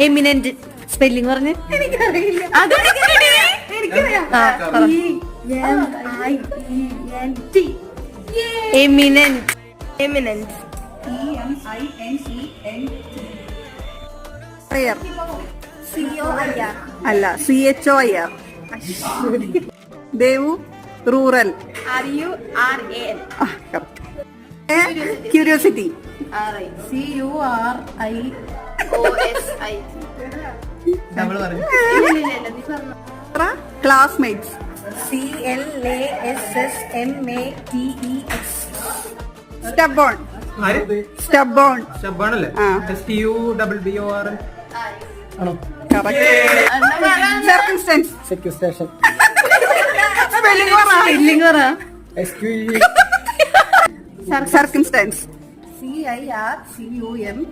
Eminent spelling പറഞ്ഞ് eminent അല്ല CHOIR. ദേവു rural. Curiosity. Classmates. CLASSMATES. Stubborn. Stubborn. സ്റ്റബോണല്ലേ? STUBBOR ആണോ? സർക്കംസ്റ്റൻസ്. സെക്യൂസ്റ്റേഷൻ. സ്പെല്ലിംഗ് പറ. സർക്കംസ്റ്റൻസ്. CIRCUMST.